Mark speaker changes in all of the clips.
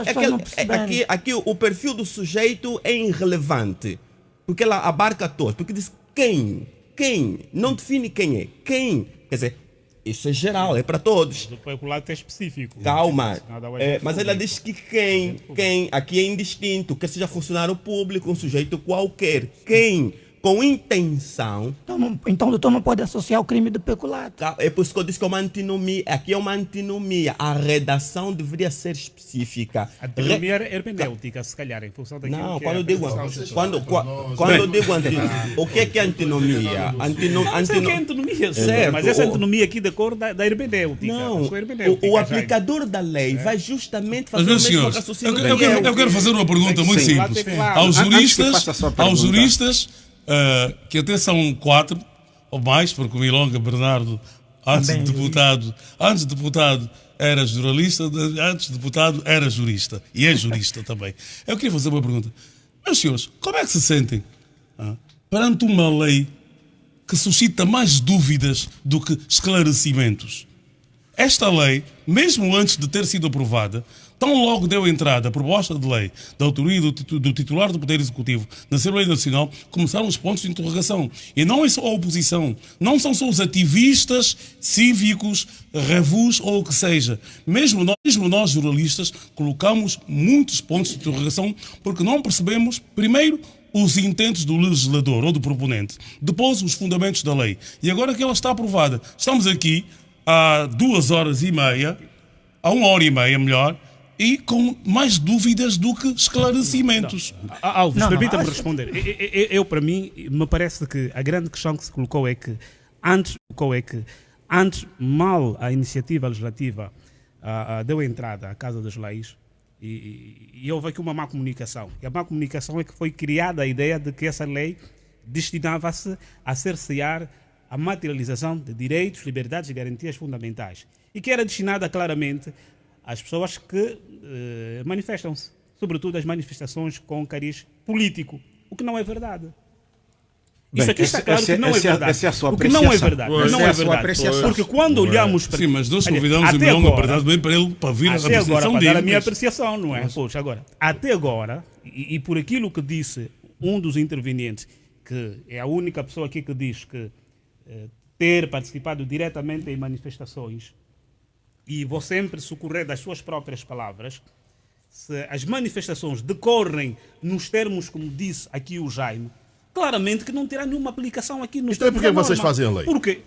Speaker 1: As
Speaker 2: É
Speaker 1: pessoas não
Speaker 2: que,
Speaker 1: perceberem.
Speaker 2: aqui o perfil do sujeito é irrelevante, porque ela abarca todos, porque diz quem, não define quem é, quem, quer dizer, isso é geral, é para todos.
Speaker 3: O peculado é específico.
Speaker 2: Calma,
Speaker 3: Nada ao
Speaker 2: mas ela diz que quem, aqui é indistinto, quer seja funcionário público, um sujeito qualquer, quem, com intenção.
Speaker 1: Então o doutor não pode associar o crime de peculato.
Speaker 2: É por isso que eu disse que é uma antinomia. Aqui é uma antinomia. A redação deveria ser específica.
Speaker 3: A antinomia era hermenêutica, se calhar, em função daquilo
Speaker 2: Não,
Speaker 3: que
Speaker 2: quando
Speaker 3: é
Speaker 2: eu digo, quando eu digo antinomia, o que é antinomia?
Speaker 3: Não sei o que é antinomia,
Speaker 2: Certo,
Speaker 3: mas essa antinomia aqui decorre da hermenêutica.
Speaker 2: Não,
Speaker 3: Da sua hermenêutica,
Speaker 2: o
Speaker 3: já.
Speaker 2: aplicador da lei vai justamente
Speaker 4: Mas,
Speaker 2: fazer o
Speaker 4: meus
Speaker 2: mesmo
Speaker 4: senhores,
Speaker 2: raciocínio
Speaker 4: eu quero fazer uma pergunta muito
Speaker 3: Sim.
Speaker 4: simples.
Speaker 3: Claro.
Speaker 4: Aos juristas, que até são 4 ou mais, porque o Milonga Bernardo, antes de deputado, era jornalista, antes de deputado era jurista, e é jurista também. Eu queria fazer uma pergunta. Meus senhores, como é que se sentem perante uma lei que suscita mais dúvidas do que esclarecimentos? Esta lei, mesmo antes de ter sido aprovada, tão logo deu entrada a proposta de lei da autoria do titular do Poder Executivo na Assembleia Nacional, começaram os pontos de interrogação. E não é só a oposição, não são só os ativistas cívicos, revus ou o que seja. Mesmo nós jornalistas, colocamos muitos pontos de interrogação porque não percebemos, primeiro, os intentos do legislador ou do proponente, depois os fundamentos da lei. E agora que ela está aprovada, estamos aqui há 2 horas e meia, há 1 hora e meia melhor, e com mais dúvidas do que esclarecimentos.
Speaker 3: Alves, permita-me responder. Eu, para mim, me parece que a grande questão que se colocou é que antes mal a iniciativa legislativa deu entrada à Casa das Leis, e houve aqui uma má comunicação. E a má comunicação é que foi criada a ideia de que essa lei destinava-se a cercear a materialização de direitos, liberdades e garantias fundamentais. E que era destinada claramente às pessoas que manifestam-se, sobretudo as manifestações com cariz político, o que não é verdade. Isso aqui está claro que não é verdade.
Speaker 5: Essa é a sua
Speaker 3: o que não é verdade. Não é verdade. Porque quando olhamos para...
Speaker 4: Sim, mas nós convidamos o Milonga Bernardo bem para ele para vir a
Speaker 3: até agora, para
Speaker 4: dele.
Speaker 3: dar a minha apreciação, não é? Poxa, agora, até agora, e por aquilo que disse um dos intervenientes, que é a única pessoa aqui que diz que ter participado diretamente em manifestações, e vou sempre socorrer das suas próprias palavras, se as manifestações decorrem nos termos como disse aqui o Jaime, claramente que não terá nenhuma aplicação aqui nos
Speaker 6: Então, por que vocês fazem a lei?
Speaker 3: Por quê?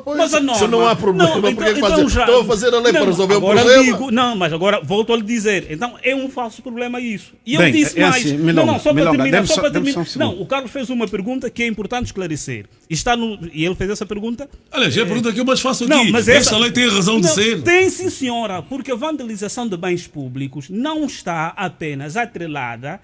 Speaker 6: Pois,
Speaker 3: Mas a norma,
Speaker 6: se não há problema, por que estão a fazer a lei para resolver o problema?
Speaker 3: Não, mas agora volto a lhe dizer. Então é um falso problema isso. E eu
Speaker 5: Bem,
Speaker 3: disse mais.
Speaker 5: Assim,
Speaker 3: Só para terminar.
Speaker 5: Um
Speaker 3: não, o Carlos fez uma pergunta que é importante esclarecer. E ele fez essa pergunta.
Speaker 4: Aliás, é a pergunta que eu mais faço aqui.
Speaker 3: Não, mas
Speaker 4: essa lei tem a razão de ser.
Speaker 3: Tem sim, senhora, porque a vandalização de bens públicos não está apenas atrelada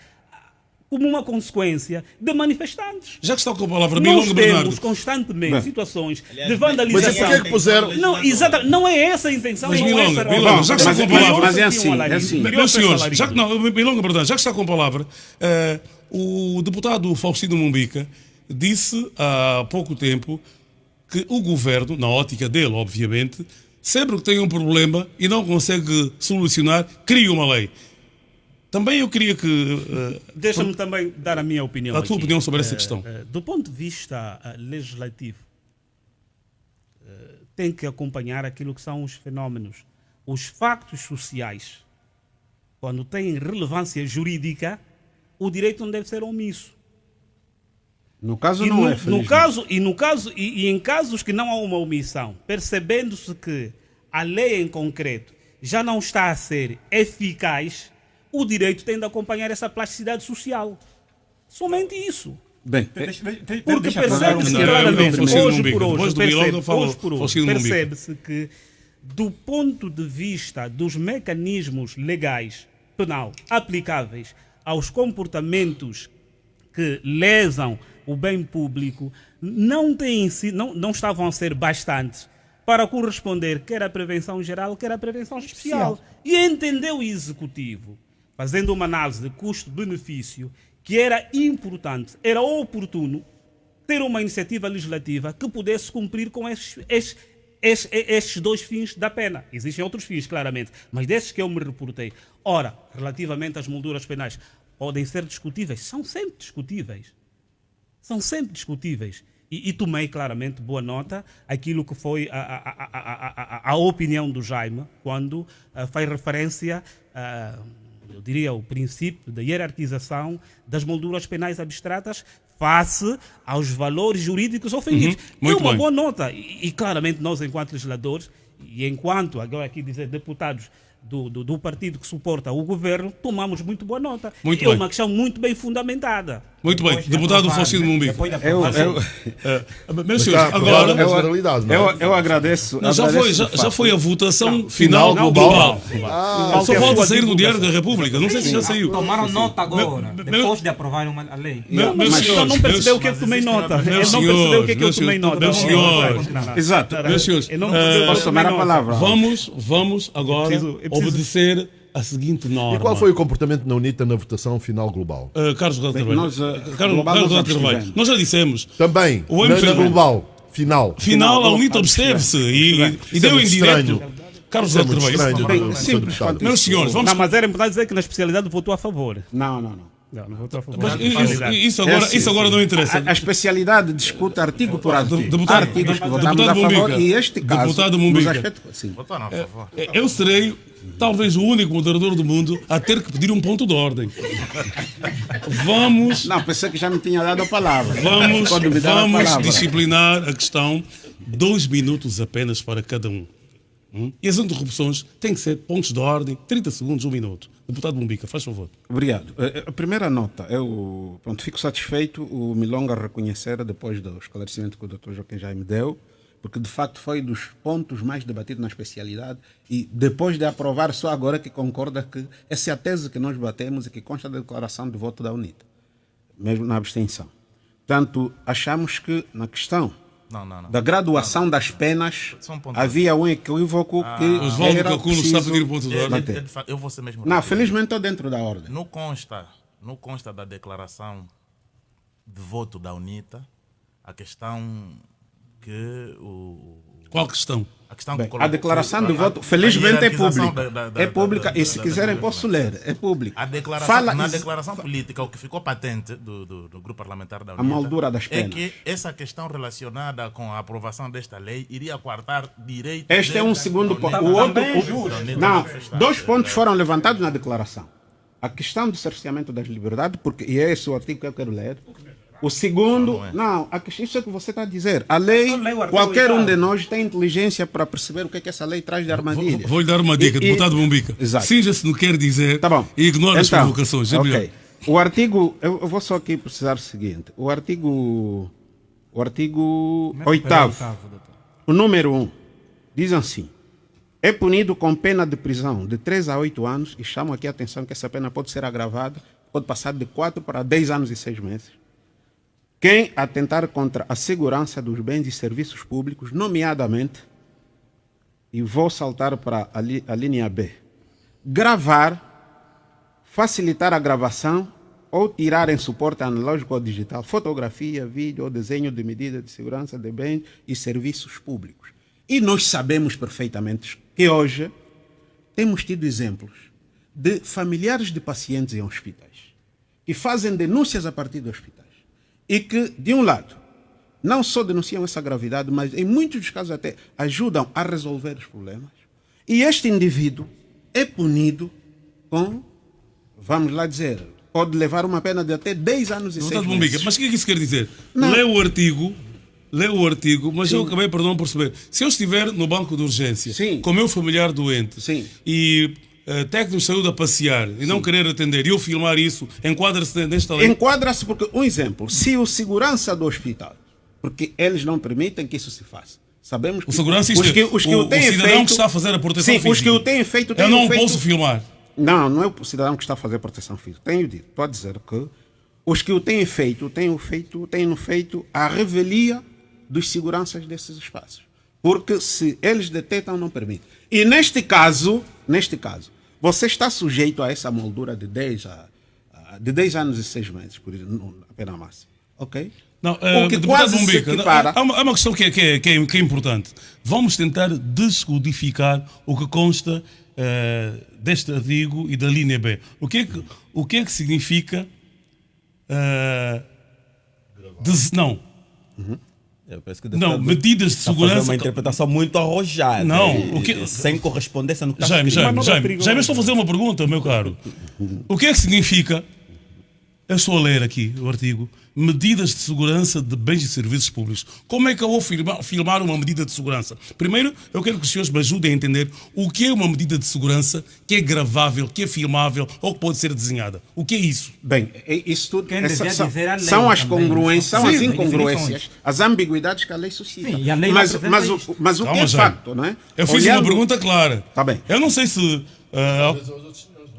Speaker 3: como uma consequência de manifestantes.
Speaker 4: Já que está com a palavra,
Speaker 3: nós
Speaker 4: Milonga Bernardo.
Speaker 3: temos constantemente situações de vandalização.
Speaker 6: Mas por que é que puseram?
Speaker 3: Não, exatamente, não é essa a intenção.
Speaker 4: Mas
Speaker 3: não
Speaker 4: Milonga,
Speaker 3: é
Speaker 4: Milonga, já que está com a palavra...
Speaker 5: Mas é assim.
Speaker 4: Meus senhores, Milonga Bernardo, já que está com a palavra, o deputado Faustino Mumbica disse há pouco tempo que o governo, na ótica dele, obviamente, sempre que tem um problema e não consegue solucionar, cria uma lei. Também eu queria que...
Speaker 3: Deixa-me também dar a minha opinião
Speaker 4: a tua
Speaker 3: aqui.
Speaker 4: opinião sobre essa questão.
Speaker 3: Do ponto de vista legislativo, tem que acompanhar aquilo que são os fenómenos. Os factos sociais, quando têm relevância jurídica, o direito não deve ser omisso.
Speaker 5: No caso não é.
Speaker 3: Em casos que não há uma omissão, percebendo-se que a lei em concreto já não está a ser eficaz, o direito tem de acompanhar essa plasticidade social. Somente isso.
Speaker 5: Bem,
Speaker 3: porque percebe-se claramente, hoje por hoje, percebe-se que, do ponto de vista dos mecanismos legais, penal, aplicáveis aos comportamentos que lesam o bem público, não estavam a ser bastantes para corresponder quer à prevenção geral, quer à prevenção especial. E entendeu o Executivo, fazendo uma análise de custo-benefício, que era importante, era oportuno ter uma iniciativa legislativa que pudesse cumprir com estes 2 fins da pena. Existem outros fins, claramente, mas desses que eu me reportei. Ora, relativamente às molduras penais, podem ser discutíveis, são sempre discutíveis. São sempre discutíveis. E tomei claramente boa nota aquilo que foi a opinião do Jaime, quando faz referência, eu diria, o princípio da hierarquização das molduras penais abstratas face aos valores jurídicos ofendidos. É uma boa nota. E claramente nós, enquanto legisladores, e enquanto, agora aqui dizer, deputados do partido que suporta o governo, tomamos muito boa nota. É uma questão muito bem fundamentada.
Speaker 4: Muito bem. Deputado Faustino Mumbica.
Speaker 5: Meus senhores, agora eu agradeço.
Speaker 4: Já foi a votação final global. Só falta sair do Diário da República. Não sei se já saiu.
Speaker 7: Tomaram nota agora, depois de aprovar a lei.
Speaker 3: Mas não percebeu o que é que tomei nota. Não percebeu o que é que eu tomei nota.
Speaker 5: Exato.
Speaker 4: Meus senhores,
Speaker 5: posso tomar a palavra?
Speaker 4: Vamos agora obedecer a seguinte norma.
Speaker 6: E qual foi o comportamento na UNITA na votação final global?
Speaker 4: Carlos Carvalho. Nós já dissemos.
Speaker 6: Também, na global, final.
Speaker 4: A UNITA obsteve-se e deu em direto. Carlos Carvalho. Meus senhores, vamos...
Speaker 3: Não, mas era importante dizer que na especialidade votou a favor.
Speaker 5: Não.
Speaker 3: Não votou a favor.
Speaker 4: Mas isso agora não interessa.
Speaker 5: A especialidade discute artigo por artigo.
Speaker 4: Deputado
Speaker 5: Artigos que votamos a favor e este caso...
Speaker 4: Deputado Mumbica. Eu serei talvez o único moderador do mundo a ter que pedir um ponto de ordem.
Speaker 5: Não, pensei que já me tinha dado a palavra.
Speaker 4: Vamos disciplinar a questão. 2 minutos apenas para cada um. E as interrupções têm que ser pontos de ordem, 30 segundos, 1 minuto. Deputado Mumbica, faz favor.
Speaker 5: Obrigado. A primeira nota, eu fico satisfeito o Milonga reconhecer, depois do esclarecimento que o Dr. Joaquim Jaime deu, porque de facto foi dos pontos mais debatidos na especialidade e depois de aprovar, só agora que concorda que essa é a tese que nós batemos e que consta da declaração de voto da UNITA, mesmo na abstenção. Portanto, achamos que na questão da graduação das penas havia um equívoco que era preciso manter.
Speaker 8: Eu vou ser mesmo
Speaker 5: não, felizmente estou dentro da ordem.
Speaker 8: Não consta da declaração de voto da UNITA a questão que
Speaker 4: Qual questão?
Speaker 8: A questão
Speaker 5: a declaração de voto, felizmente, é pública. É pública e se quiserem posso ler, é pública.
Speaker 8: Na declaração política, o que ficou patente do grupo parlamentar da UNITA,
Speaker 5: a moldura das penas,
Speaker 8: é que essa questão relacionada com a aprovação desta lei iria coartar direito...
Speaker 5: Este é um segundo ponto. O outro, não, 2 pontos foram levantados na declaração. A questão do cerceamento das liberdades, porque, e é esse o artigo que eu quero ler. O segundo, isso é o que você está a dizer. A lei, qualquer um de nós tem inteligência para perceber o que é que essa lei traz de armadilha.
Speaker 4: Vou-lhe dar uma dica, deputado Mumbica. Cinja-se no que quer dizer e ignora as provocações.
Speaker 5: Okay. O artigo, eu vou só aqui precisar do seguinte. O artigo 8º, o número 1, diz assim: é punido com pena de prisão de 3 a 8 anos, e chamo aqui a atenção que essa pena pode ser agravada, pode passar de 4 para 10 anos e 6 meses. Quem atentar contra a segurança dos bens e serviços públicos, nomeadamente, e vou saltar para a linha B, gravar, facilitar a gravação ou tirar em suporte analógico ou digital fotografia, vídeo ou desenho de medida de segurança de bens e serviços públicos. E nós sabemos perfeitamente que hoje temos tido exemplos de familiares de pacientes em hospitais que fazem denúncias a partir de hospitais. E que, de um lado, não só denunciam essa gravidade, mas em muitos dos casos até ajudam a resolver os problemas. E este indivíduo é punido com, vamos lá dizer, pode levar uma pena de até 10 anos e 6 meses.
Speaker 4: Mas o que é que isso quer dizer? Lê o artigo, mas eu acabei por não perceber. Se eu estiver no banco de urgência, com o meu familiar doente, e... técnicos de saúde a passear e não querer atender e eu filmar isso, enquadra-se nesta lei?
Speaker 5: Enquadra-se porque, um exemplo, se o segurança do hospital, porque eles não permitem que isso se faça. Sabemos que
Speaker 4: o segurança, o cidadão que está a fazer a proteção física.
Speaker 5: Os que o têm feito...
Speaker 4: Eu não posso filmar.
Speaker 5: Não é o cidadão que está a fazer a proteção física. Tenho dito, pode dizer que os que o têm feito, têm feito a revelia dos seguranças desses espaços. Porque se eles detectam, não permitem. E neste caso, você está sujeito a essa moldura de 10 anos e 6 meses, por exemplo, a pena máxima. Ok?
Speaker 4: Não,
Speaker 5: o que
Speaker 4: deputado
Speaker 5: quase se
Speaker 4: Mumbica,
Speaker 5: equipara.
Speaker 4: há uma questão que é importante. Vamos tentar descodificar o que consta deste artigo e da linha B. O que é que significa não. Não, medidas de segurança.
Speaker 2: Fazer uma interpretação muito arrojada.
Speaker 4: Não,
Speaker 2: sem correspondência no que
Speaker 4: está
Speaker 2: escrito.
Speaker 4: Jaime, estou a fazer uma pergunta, meu caro. O que é que significa? Eu estou a ler aqui o artigo. Medidas de segurança de bens e serviços públicos. Como é que eu vou filmar uma medida de segurança? Primeiro, eu quero que os senhores me ajudem a entender o que é uma medida de segurança que é gravável, que é filmável ou que pode ser desenhada. O que é isso?
Speaker 5: Bem, isso tudo
Speaker 7: são
Speaker 5: as congruências, são as incongruências, as ambiguidades que a lei suscita.
Speaker 7: Sim, e a lei
Speaker 5: mas o que é fato, não é?
Speaker 4: Eu fiz uma pergunta clara.
Speaker 5: Tá bem.
Speaker 4: Eu não sei se...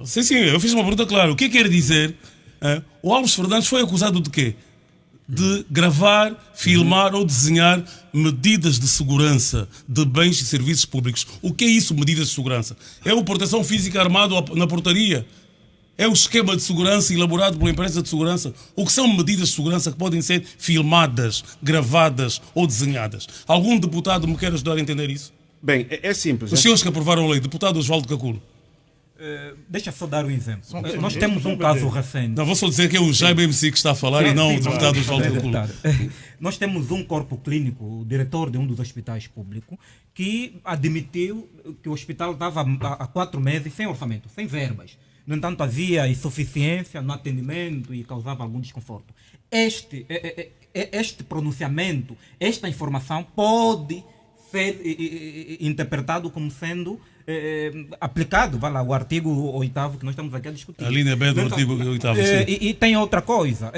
Speaker 4: sim, eu fiz uma pergunta clara. O que quer dizer... o Alves Fernandes foi acusado de quê? De gravar, filmar ou desenhar medidas de segurança de bens e serviços públicos. O que é isso, medidas de segurança? É a proteção física armado na portaria? É o esquema de segurança elaborado pela empresa de segurança? O que são medidas de segurança que podem ser filmadas, gravadas ou desenhadas? Algum deputado me quer ajudar a entender isso?
Speaker 5: Bem, é simples.
Speaker 4: Os senhores que aprovaram a lei, deputado Osvaldo Caculo.
Speaker 7: Deixa só dar um exemplo. Nós temos um caso recente.
Speaker 4: Não, vou só dizer que é o Jaime MC que está a falar e não o deputado Osvaldo Caculo.
Speaker 7: Nós temos um corpo clínico, o diretor de um dos hospitais públicos, que admitiu que o hospital estava há 4 meses sem orçamento, sem verbas. No entanto, havia insuficiência no atendimento e causava algum desconforto. Este pronunciamento, esta informação pode ser interpretado como sendo aplicado, vai lá, o artigo 8º que nós estamos aqui a discutir.
Speaker 4: A linha B do artigo 8º,
Speaker 7: e tem outra coisa.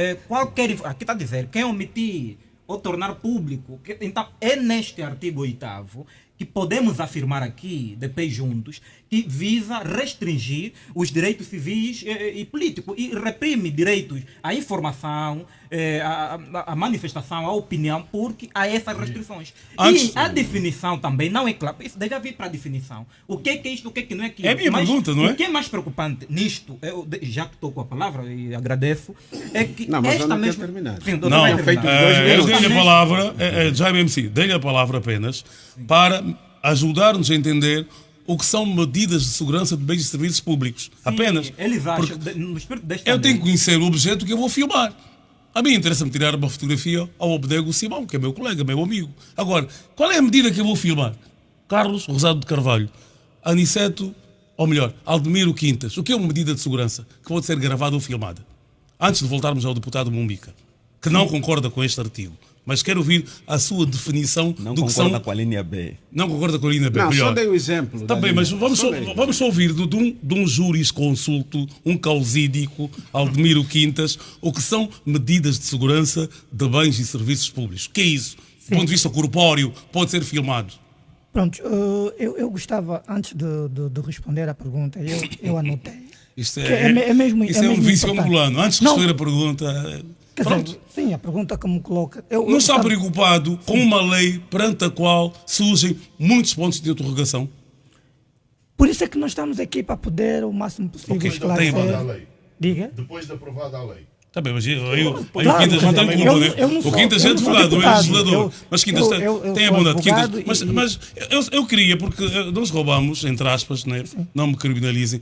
Speaker 7: Aqui está a dizer, quem omitir ou tornar público, então é neste artigo 8º que podemos afirmar aqui, de pé juntos, que visa restringir os direitos civis e políticos e reprime direitos à informação, à manifestação, à opinião, porque há essas restrições. E a definição também não é clara. Isso deve vir para a definição. O que é isto, o que é que não é aquilo.
Speaker 4: É a minha pergunta, não é?
Speaker 7: O que é mais preocupante nisto, já que estou com a palavra e agradeço, é que
Speaker 5: não, mas
Speaker 7: esta
Speaker 5: mesma... terminado.
Speaker 7: Sim,
Speaker 4: não, eu dei-lhe a palavra, Jaime MC, dei-lhe a palavra apenas para ajudar-nos a entender o que são medidas de segurança de bens e serviços públicos. Sim, apenas.
Speaker 7: Eles acham, no espírito desta
Speaker 4: eu tenho que conhecer o objeto que eu vou filmar. A mim interessa-me tirar uma fotografia ao Obdego Simão, que é meu colega, meu amigo. Agora, qual é a medida que eu vou filmar? Carlos Rosado de Carvalho, Aniceto, ou melhor, Aldemiro Quintas. O que é uma medida de segurança que pode ser gravada ou filmada? Antes de voltarmos ao deputado Mumbica, que não concorda com este artigo. Mas quero ouvir a sua definição
Speaker 2: não
Speaker 4: do que são...
Speaker 2: Não concorda com a linha B.
Speaker 4: Não concorda com a linha B.
Speaker 5: Não,
Speaker 4: melhor.
Speaker 5: Só dei o exemplo.
Speaker 4: Também, mas vamos só ouvir de um jurisconsulto, um causídico, Aldemiro Quintas, o que são medidas de segurança de bens e serviços públicos. O que é isso? Do ponto de vista corpóreo, pode ser filmado.
Speaker 1: Pronto, eu gostava, antes de responder à pergunta, eu anotei.
Speaker 4: Isto é um vício ambulante. Antes de responder a pergunta...
Speaker 1: Dizer, sim, a pergunta que me coloca...
Speaker 4: Não está preocupado com uma lei perante a qual surgem muitos pontos de interrogação?
Speaker 1: Por isso é que nós estamos aqui para poder o máximo possível esclarecer.
Speaker 6: Diga. Depois de aprovada a lei.
Speaker 4: Está bem, mas o Quintas não tem culpa, né? O Quintas é advogado, não é legislador. Mas Quintas tem a bondade. Mas eu queria, porque nós roubamos, entre aspas, né? Não me criminalizem,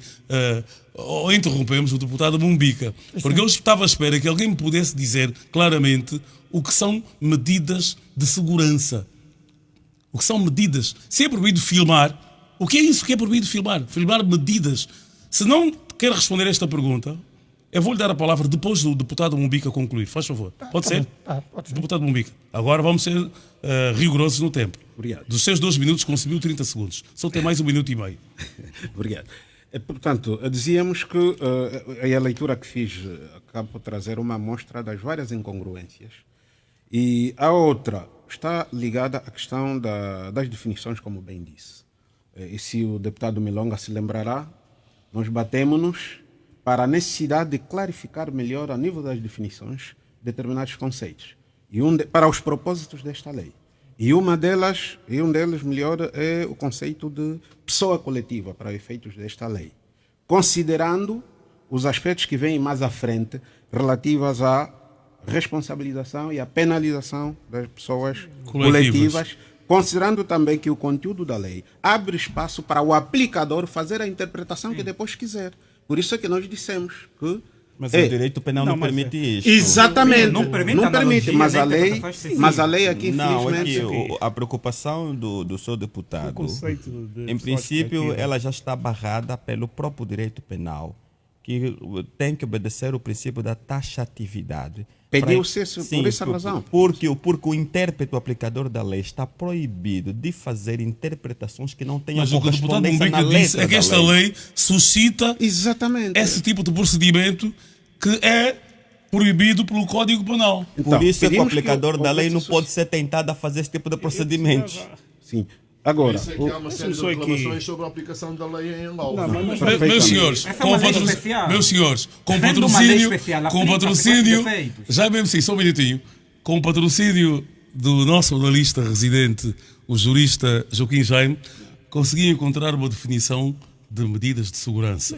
Speaker 4: ou interrompemos o deputado Mumbica. Porque eu estava à espera que alguém me pudesse dizer claramente o que são medidas de segurança. O que são medidas. Se é proibido filmar, o que é isso que é proibido filmar? Filmar medidas. Se não quer responder esta pergunta... Eu vou-lhe dar a palavra depois do deputado Mumbica concluir. Faz favor. Pode ser?
Speaker 1: Pode ser.
Speaker 4: Deputado Mumbica. Agora vamos ser rigorosos no tempo.
Speaker 5: Obrigado.
Speaker 4: Dos seus 2 minutos, conseguiu 30 segundos. Só tem mais 1 minuto e meio.
Speaker 5: Obrigado. Portanto, dizíamos que a leitura que fiz acaba por trazer uma amostra das várias incongruências. E a outra está ligada à questão das definições, como bem disse. E se o deputado Milonga se lembrará, nós batemos-nos para a necessidade de clarificar melhor, a nível das definições, determinados conceitos. E para os propósitos desta lei. E um deles, melhor, é o conceito de pessoa coletiva, para efeitos desta lei. Considerando os aspectos que vêm mais à frente, relativos à responsabilização e a penalização das pessoas coletivas, considerando também que o conteúdo da lei abre espaço para o aplicador fazer a interpretação que depois quiser. Por isso é que nós dissemos que...
Speaker 2: Mas o direito penal não permite isso.
Speaker 5: Exatamente. Não permite, mas a lei aqui, infelizmente...
Speaker 2: Aqui, a preocupação do seu deputado, em princípio, ela já está barrada pelo próprio direito penal, que tem que obedecer o princípio da taxatividade.
Speaker 5: Pediu-se por essa razão.
Speaker 2: Porque o intérprete, o aplicador da lei, está proibido de fazer interpretações que não tenham correspondência na letra
Speaker 4: disse é que esta lei suscita esse tipo de procedimento que é proibido pelo Código Penal.
Speaker 2: Então, por isso é que o aplicador da lei não pode ser tentado a fazer esse tipo de procedimentos.
Speaker 5: Sim. Agora,
Speaker 6: isso é que há uma série de reclamações sobre a aplicação da lei em Angola.
Speaker 4: Meus senhores, com patrocínio, já mesmo sim, só um minutinho, com patrocínio do nosso analista residente, o jurista Joaquim Jaime, consegui encontrar uma definição de medidas de segurança.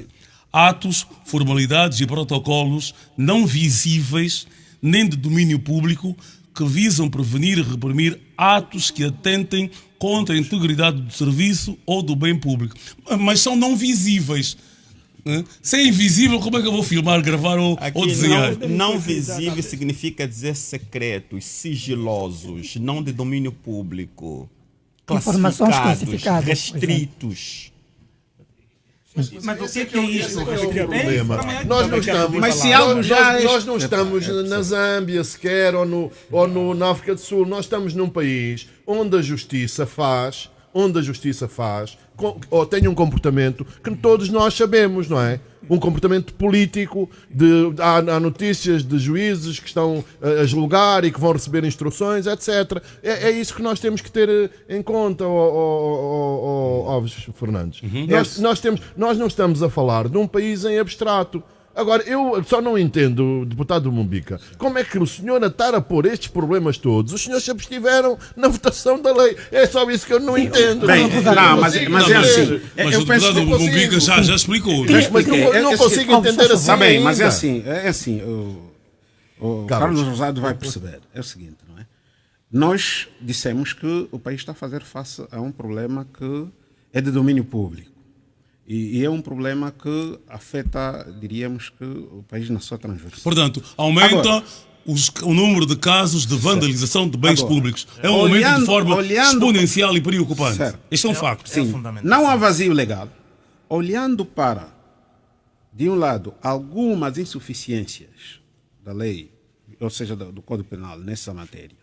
Speaker 4: Atos, formalidades e protocolos não visíveis nem de domínio público que visam prevenir e reprimir atos que atentem contra a integridade do serviço ou do bem público. Mas são não visíveis. Se é invisível, como é que eu vou filmar, gravar ou desenhar?
Speaker 2: Não visível significa dizer secretos, sigilosos, não de domínio público.
Speaker 1: Informações classificadas,
Speaker 2: restritos.
Speaker 7: Mas o que é isso?
Speaker 6: É o problema. Nós não estamos na Zâmbia sequer ou na África do Sul. Nós estamos num país onde a justiça faz, ou tem um comportamento que todos nós sabemos, não é? Um comportamento político, há notícias de juízes que estão a julgar e que vão receber instruções, etc. É isso que nós temos que ter em conta, Alves Fernandes. Nós não estamos a falar de um país em abstrato. Agora, eu só não entendo, deputado Mumbica, como é que o senhor a estar a pôr estes problemas todos, os senhores se abstiveram na votação da lei. É só isso que eu não entendo.
Speaker 5: Bem, mas é assim.
Speaker 4: Mas o deputado Mumbica já explicou.
Speaker 6: Mas eu não consigo entender assim.
Speaker 5: Está bem, mas é assim. O Carlos Rosado vai perceber. É o seguinte, não é? Nós dissemos que o país está a fazer face a um problema que é de domínio público. E é um problema que afeta, diríamos, que o país na sua transversalidade.
Speaker 4: Portanto, aumenta o número de casos de vandalização de bens públicos. É um aumento de forma exponencial e preocupante. Este é um facto.
Speaker 5: Sim, não há vazio legal. Olhando para, de um lado, algumas insuficiências da lei, ou seja, do Código Penal nessa matéria,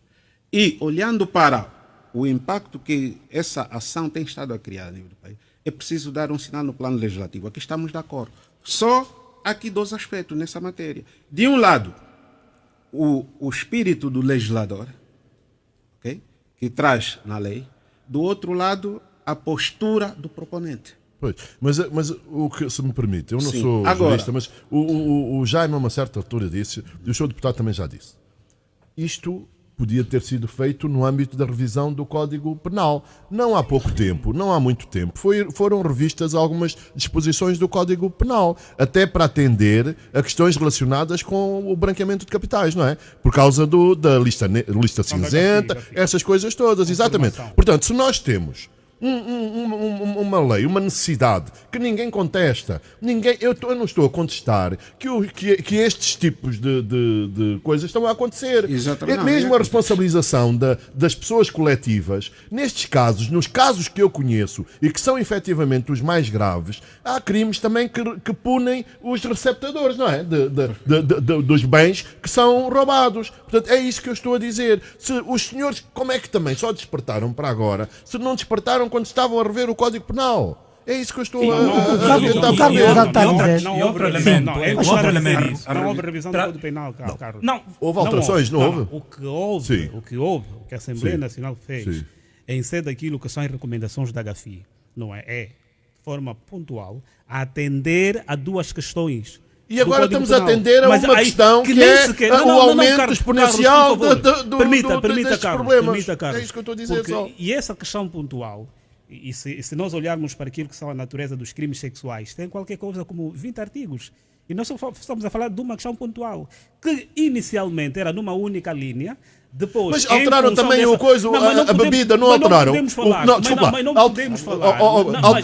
Speaker 5: e olhando para o impacto que essa ação tem estado a criar a nível do país, é preciso dar um sinal no plano legislativo. Aqui estamos de acordo. Só aqui dois aspectos nessa matéria. De um lado, o espírito do legislador, okay, que traz na lei. Do outro lado, a postura do proponente.
Speaker 6: Pois, mas o que, se me permite, eu não sou jurista, mas o Jaime, a uma certa altura, disse, e o senhor deputado também já disse, isto podia ter sido feito no âmbito da revisão do Código Penal. Não há pouco tempo, não há muito tempo, foram revistas algumas disposições do Código Penal, até para atender a questões relacionadas com o branqueamento de capitais, não é? Por causa da lista cinzenta, essas coisas todas, exatamente. Portanto, se nós temos uma lei, uma necessidade que ninguém contesta, eu não estou a contestar que estes tipos de coisas estão a acontecer.
Speaker 5: Exatamente.
Speaker 6: Mesmo a responsabilização das pessoas coletivas, nestes casos, nos casos que eu conheço e que são efetivamente os mais graves, há crimes também que punem os receptadores, não é? Dos bens que são roubados. Portanto, é isso que eu estou a dizer. Se os senhores, como é que também só despertaram para agora, se não despertaram quando estavam a rever o Código Penal? É isso que eu estou a tentar
Speaker 3: fazer. Não houve revisão do Código Penal, Carlos.
Speaker 6: Houve alterações, não houve?
Speaker 3: O que a Assembleia Nacional fez em sede daquilo que são as recomendações da GAFI, não é? É, de forma pontual, a atender a duas questões.
Speaker 6: E agora estamos a atender a uma questão que é o aumento exponencial destes problemas. É isso que eu estou a dizer só.
Speaker 3: E essa questão pontual, e se nós olharmos para aquilo que são a natureza dos crimes sexuais, tem qualquer coisa como 20 artigos. E nós estamos a falar de uma questão pontual, que inicialmente era numa única linha. Depois,
Speaker 6: mas alteraram também a bebida, não alteraram?
Speaker 3: Não podemos falar.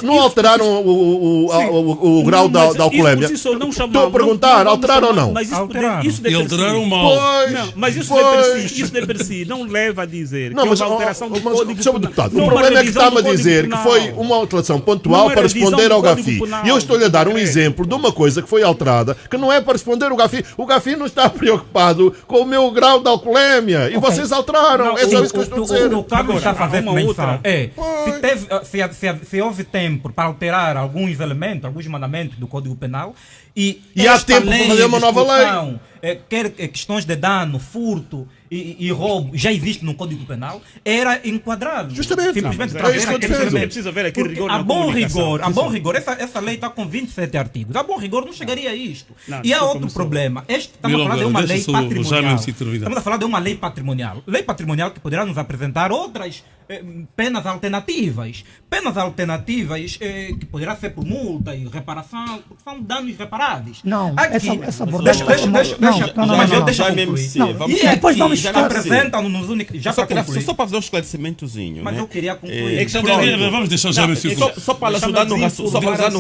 Speaker 6: Não alteraram o grau da alcoolemia. Estou a perguntar, alteraram ou não?
Speaker 3: Mas isso
Speaker 4: alteraram mal.
Speaker 3: Mas isso de per si não leva a dizer que
Speaker 6: houve
Speaker 3: alteração do Código Penal.
Speaker 6: Deputado, o problema é que está-me a dizer que foi uma alteração pontual para responder ao GAFI. E eu estou-lhe a dar um exemplo de uma coisa que foi alterada, que não é para responder ao GAFI. O GAFI não está preocupado com o meu grau de alcoolemia. E vocês alteraram. É só isso que eu estou a dizer.
Speaker 7: O Carlos está a fazer uma menção. Se houve tempo para alterar alguns elementos, alguns mandamentos do Código Penal, e
Speaker 6: há tempo para fazer uma nova lei.
Speaker 7: Quer questões de dano, furto e roubo já existe no Código Penal, era enquadrado.
Speaker 6: Justamente.
Speaker 7: Simplesmente
Speaker 3: precisa ver aqui rigor
Speaker 7: a bom rigor, essa lei está com 27 artigos. A bom rigor não chegaria a isto. E há outro problema. Estamos a falar de uma lei patrimonial. Estamos a falar de uma lei patrimonial. Lei patrimonial que poderá nos apresentar outras penas alternativas. Penas alternativas que poderá ser por multa e reparação, porque são danos irreparáveis.
Speaker 1: Não, essa abordagem...
Speaker 7: Depois vamos apresentam nos únicos.
Speaker 2: Só para fazer um esclarecimentozinho.
Speaker 7: Mas eu queria concluir.
Speaker 4: Vamos deixar já
Speaker 2: só para ajudar no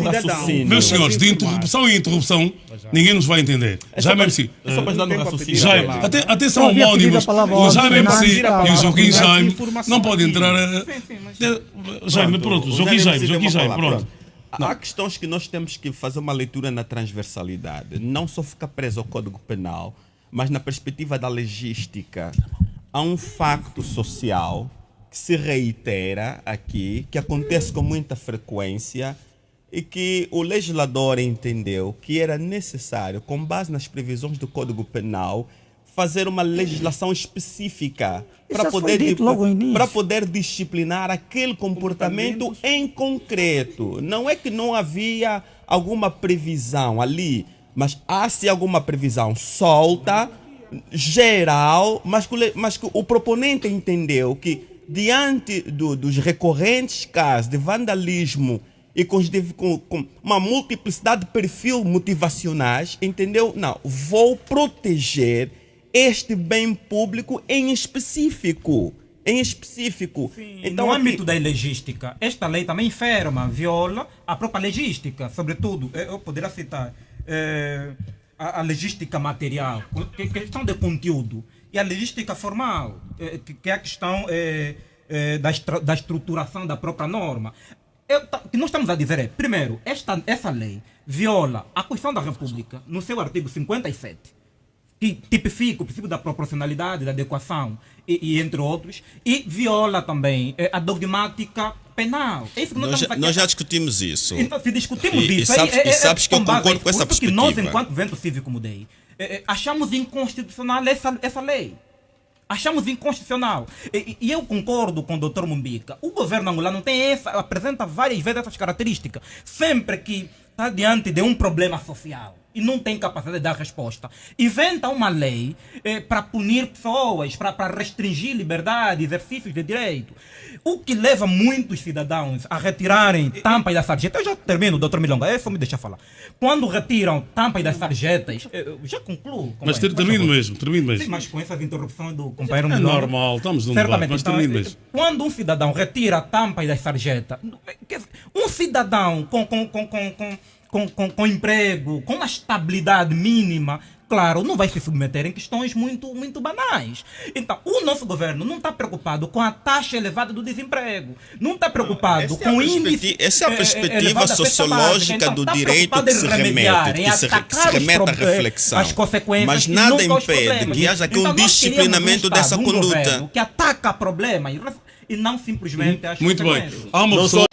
Speaker 2: raciocínio.
Speaker 4: Meus senhores, de interrupção em interrupção, ninguém nos vai entender. Já mesmo assim.
Speaker 2: Só para ajudar no raciocínio.
Speaker 4: Atenção homónimos. O Jaime MC e o Joaquim Jaime não podem entrar. Jaime, pronto. Joaquim Jaime, pronto.
Speaker 2: Há questões que nós temos que fazer uma leitura na transversalidade. Não só ficar preso ao Código Penal, mas na perspectiva da legística. Há um facto social que se reitera aqui, que acontece com muita frequência e que o legislador entendeu que era necessário, com base nas previsões do Código Penal, fazer uma legislação específica para poder disciplinar aquele comportamento em concreto. Não é que não havia alguma previsão ali, mas há-se alguma previsão solta, geral, mas que o proponente entendeu que, diante dos recorrentes casos de vandalismo e com uma multiplicidade de perfis motivacionais, entendeu? Não, vou proteger este bem público em específico.
Speaker 7: Sim, então, no âmbito da legística, esta lei também viola a própria legística, sobretudo, eu poderia citar a legística material, que é questão de conteúdo, e a legística formal, que é a questão da estruturação da própria norma. O que nós estamos a dizer primeiro, essa lei viola a Constituição da República, no seu artigo 57, que tipifica o princípio da proporcionalidade, da adequação, e entre outros, e viola também a dogmática penal. É isso que
Speaker 2: nós já discutimos isso.
Speaker 7: Então, se discutimos isso,
Speaker 2: sabes que eu concordo com essa perspectiva.
Speaker 7: Nós, enquanto Vento Cívico Mudei, achamos inconstitucional essa lei. Achamos inconstitucional. E eu concordo com o Dr. Mumbica. O governo angolano apresenta várias vezes essas características. Sempre que está diante de um problema social e não tem capacidade de dar resposta, inventa uma lei para punir pessoas, para restringir liberdade, exercícios de direito. O que leva muitos cidadãos a retirarem tampas das sarjetas. Eu já termino, doutor Milonga, só me deixa falar. Quando retiram tampas das sarjetas, eu já concluo.
Speaker 4: Mas termino mesmo.
Speaker 7: Sim, mas com essas interrupções do companheiro Milonga.
Speaker 4: É normal, estamos num debate, mas termino mesmo.
Speaker 7: Quando um cidadão retira tampas das sarjetas, um cidadão com emprego, com uma estabilidade mínima, claro, não vai se submeter em questões muito, muito banais. Então, o nosso governo não está preocupado com a taxa elevada do desemprego, não está preocupado com o índice.
Speaker 2: Essa é a perspectiva sociológica do direito que se remete à reflexão.
Speaker 7: As consequências,
Speaker 2: mas nada impede que haja aqui um disciplinamento dessa conduta.
Speaker 7: Que ataca o problema e não simplesmente as
Speaker 4: consequências. Muito bem.